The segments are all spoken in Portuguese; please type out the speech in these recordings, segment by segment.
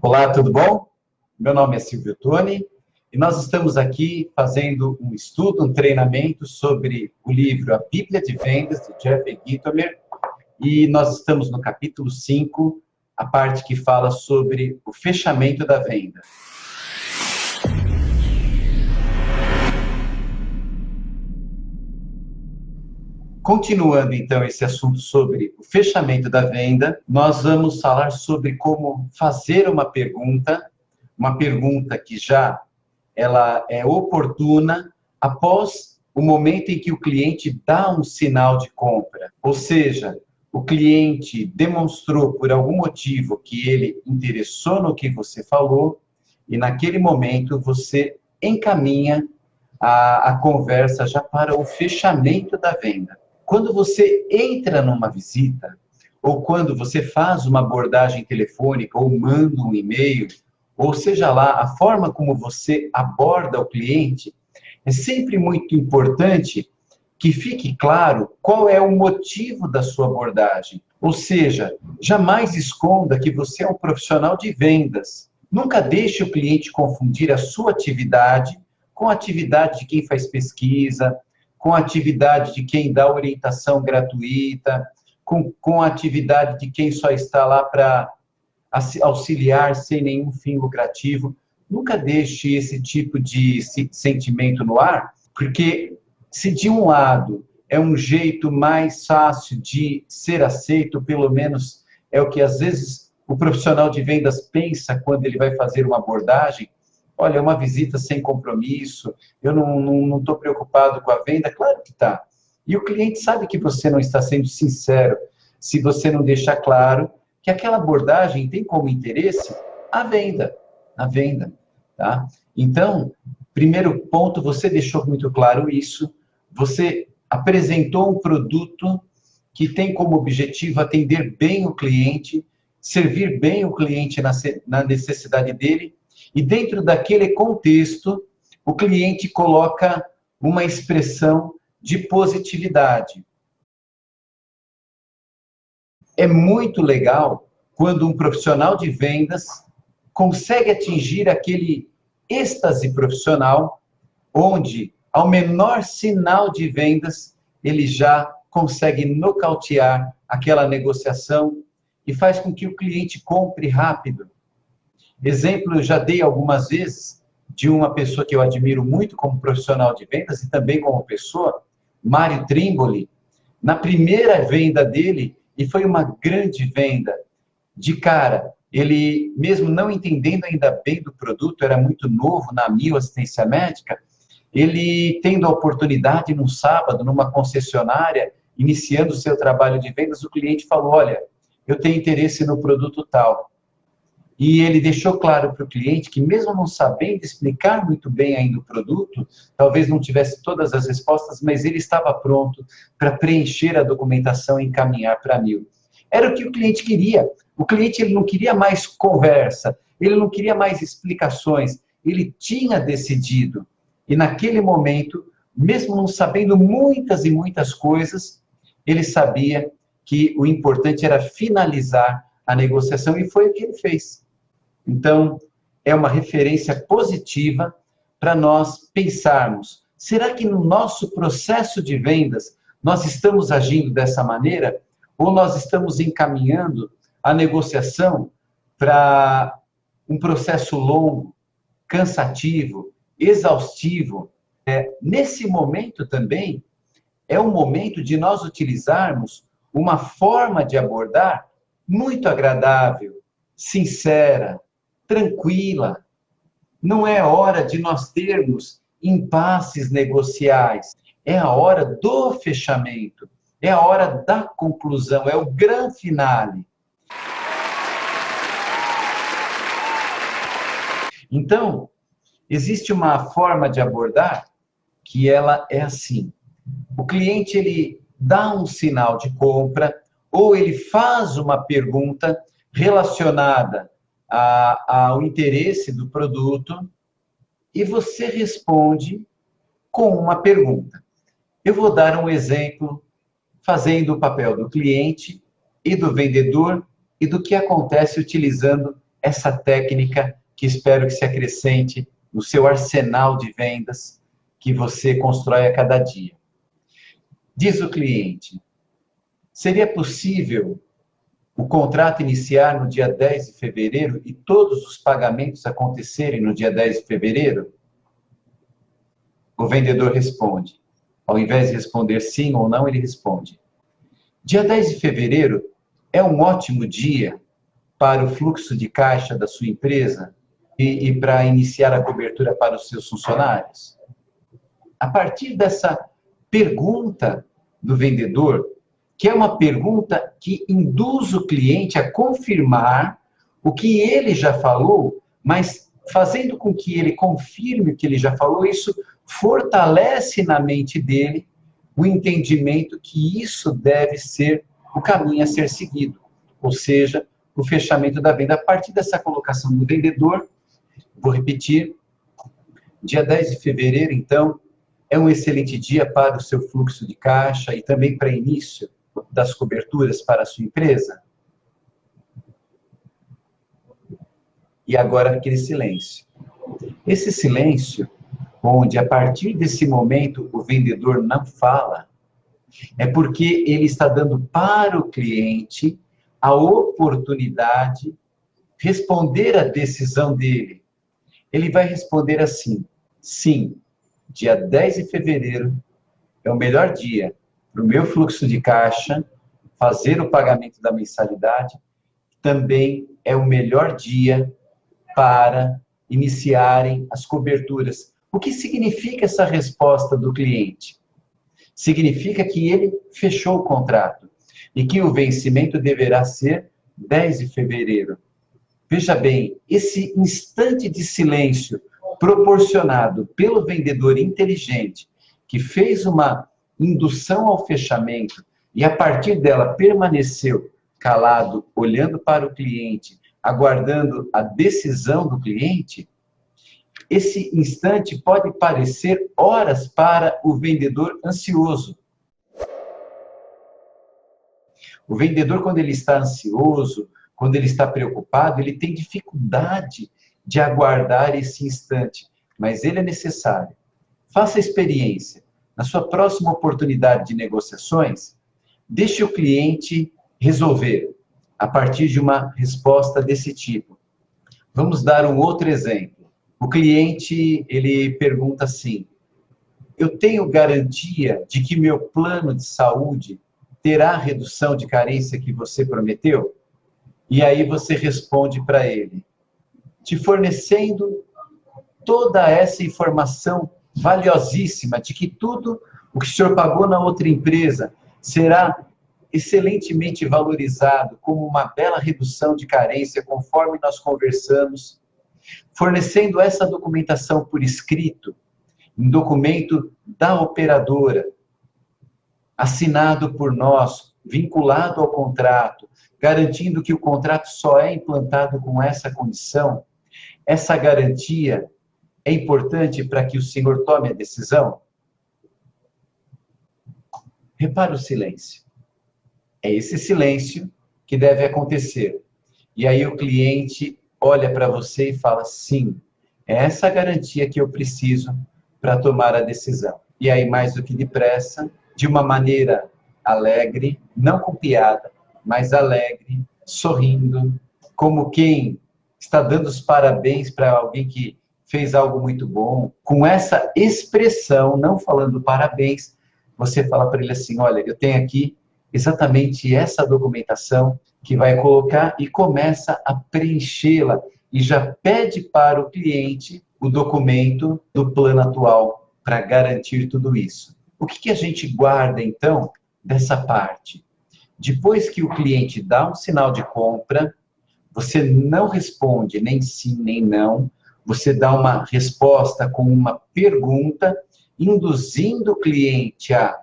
Olá, tudo bom? Meu nome é Silvio Toni e nós estamos aqui fazendo um estudo, um treinamento sobre o livro A Bíblia de Vendas, de Jeff Gitomer, e nós estamos no capítulo 5, a parte que fala sobre o fechamento da venda. Continuando, então, esse assunto sobre o fechamento da venda, nós vamos falar sobre como fazer uma pergunta que já ela é oportuna após o momento em que o cliente dá um sinal de compra. Ou seja, o cliente demonstrou por algum motivo que ele interessou no que você falou e naquele momento você encaminha a conversa já para o fechamento da venda. Quando você entra numa visita, ou quando você faz uma abordagem telefônica, ou manda um e-mail, ou seja lá, a forma como você aborda o cliente, é sempre muito importante que fique claro qual é o motivo da sua abordagem. Ou seja, jamais esconda que você é um profissional de vendas. Nunca deixe o cliente confundir a sua atividade com a atividade de quem faz pesquisa, com a atividade de quem dá orientação gratuita, com a atividade de quem só está lá para auxiliar sem nenhum fim lucrativo. Nunca deixe esse tipo de sentimento no ar, porque se de um lado é um jeito mais fácil de ser aceito, pelo menos é o que às vezes o profissional de vendas pensa quando ele vai fazer uma abordagem. Olha, é uma visita sem compromisso, eu não estou preocupado com a venda. Claro que está. E o cliente sabe que você não está sendo sincero se você não deixar claro que aquela abordagem tem como interesse a venda. Tá? Então, primeiro ponto, você deixou muito claro isso, você apresentou um produto que tem como objetivo atender bem o cliente, servir bem o cliente na necessidade dele, e dentro daquele contexto, o cliente coloca uma expressão de positividade. É muito legal quando um profissional de vendas consegue atingir aquele êxtase profissional, onde, ao menor sinal de vendas, ele já consegue nocautear aquela negociação e faz com que o cliente compre rápido. Exemplo, eu já dei algumas vezes de uma pessoa que eu admiro muito como profissional de vendas e também como pessoa, Mário Trimboli. Na primeira venda dele, e foi uma grande venda, de cara, ele, mesmo não entendendo ainda bem do produto, era muito novo na Mil Assistência Médica, ele tendo a oportunidade num sábado, numa concessionária, iniciando o seu trabalho de vendas, o cliente falou, olha, eu tenho interesse no produto tal. E ele deixou claro para o cliente que, mesmo não sabendo explicar muito bem ainda o produto, talvez não tivesse todas as respostas, mas ele estava pronto para preencher a documentação e encaminhar para a Mil. Era o que o cliente queria. O cliente ele não queria mais conversa, ele não queria mais explicações, ele tinha decidido. E naquele momento, mesmo não sabendo muitas e muitas coisas, ele sabia que o importante era finalizar a negociação, e foi o que ele fez. Então, é uma referência positiva para nós pensarmos, será que no nosso processo de vendas nós estamos agindo dessa maneira? Ou nós estamos encaminhando a negociação para um processo longo, cansativo, exaustivo? Nesse momento também, é um momento de nós utilizarmos uma forma de abordar muito agradável, sincera, tranquila. Não é hora de nós termos impasses negociais. É a hora do fechamento. É a hora da conclusão. É o grande finale. Então, existe uma forma de abordar que ela é assim. O cliente, ele dá um sinal de compra, ou ele faz uma pergunta relacionada ao interesse do produto, e você responde com uma pergunta. Eu vou dar um exemplo fazendo o papel do cliente e do vendedor e do que acontece utilizando essa técnica que espero que se acrescente no seu arsenal de vendas que você constrói a cada dia. Diz o cliente: seria possível o contrato iniciar no dia 10 de fevereiro e todos os pagamentos acontecerem no dia 10 de fevereiro? O vendedor responde. Ao invés de responder sim ou não, ele responde: dia 10 de fevereiro é um ótimo dia para o fluxo de caixa da sua empresa e para iniciar a cobertura para os seus funcionários? A partir dessa pergunta do vendedor, que é uma pergunta que induz o cliente a confirmar o que ele já falou, mas fazendo com que ele confirme o que ele já falou, isso fortalece na mente dele o entendimento que isso deve ser o caminho a ser seguido, ou seja, o fechamento da venda. A partir dessa colocação do vendedor, vou repetir, dia 10 de fevereiro, então, é um excelente dia para o seu fluxo de caixa e também para início das coberturas para a sua empresa? E agora aquele silêncio. Esse silêncio, onde a partir desse momento o vendedor não fala, é porque ele está dando para o cliente a oportunidade de responder à decisão dele. Ele vai responder assim: sim, dia 10 de fevereiro é o melhor dia para o meu fluxo de caixa, fazer o pagamento da mensalidade, também é o melhor dia para iniciarem as coberturas. O que significa essa resposta do cliente? Significa que ele fechou o contrato e que o vencimento deverá ser 10 de fevereiro. Veja bem, esse instante de silêncio proporcionado pelo vendedor inteligente, que fez uma indução ao fechamento e a partir dela permaneceu calado, olhando para o cliente, aguardando a decisão do cliente, esse instante pode parecer horas para o vendedor ansioso. O vendedor, quando ele está ansioso, quando ele está preocupado, ele tem dificuldade de aguardar esse instante, mas ele é necessário. Faça a experiência. Na sua próxima oportunidade de negociações, deixe o cliente resolver a partir de uma resposta desse tipo. Vamos dar um outro exemplo. O cliente, ele pergunta assim: eu tenho garantia de que meu plano de saúde terá a redução de carência que você prometeu? E aí você responde para ele, te fornecendo toda essa informação valiosíssima de que tudo o que o senhor pagou na outra empresa será excelentemente valorizado como uma bela redução de carência, conforme nós conversamos, fornecendo essa documentação por escrito, um documento da operadora, assinado por nós, vinculado ao contrato, garantindo que o contrato só é implantado com essa condição. Essa garantia é importante para que o senhor tome a decisão? Repara o silêncio. É esse silêncio que deve acontecer. E aí o cliente olha para você e fala, sim, é essa garantia que eu preciso para tomar a decisão. E aí, mais do que depressa, de uma maneira alegre, não com piada, mas alegre, sorrindo, como quem está dando os parabéns para alguém que fez algo muito bom, com essa expressão, não falando parabéns, você fala para ele assim, olha, eu tenho aqui exatamente essa documentação que vai colocar e começa a preenchê-la e já pede para o cliente o documento do plano atual para garantir tudo isso. O que a gente guarda, então, dessa parte? Depois que o cliente dá um sinal de compra, você não responde nem sim nem não, você dá uma resposta com uma pergunta, induzindo o cliente a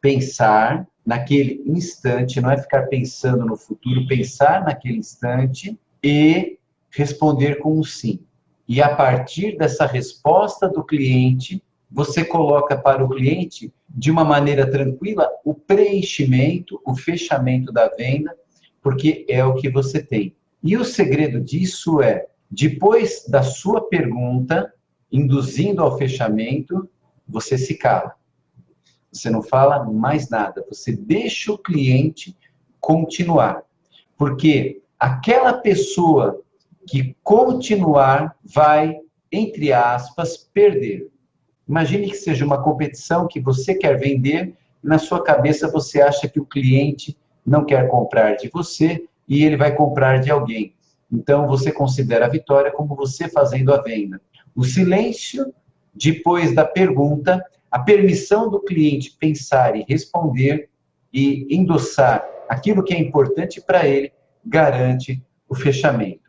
pensar naquele instante, não é ficar pensando no futuro, pensar naquele instante e responder com um sim. E a partir dessa resposta do cliente, você coloca para o cliente, de uma maneira tranquila, o preenchimento, o fechamento da venda, porque é o que você tem. E o segredo disso é, depois da sua pergunta, induzindo ao fechamento, você se cala. Você não fala mais nada. Você deixa o cliente continuar. Porque aquela pessoa que continuar vai, entre aspas, perder. Imagine que seja uma competição que você quer vender, e na sua cabeça você acha que o cliente não quer comprar de você e ele vai comprar de alguém. Então você considera a vitória como você fazendo a venda. O silêncio, depois da pergunta, a permissão do cliente pensar e responder e endossar aquilo que é importante para ele, garante o fechamento.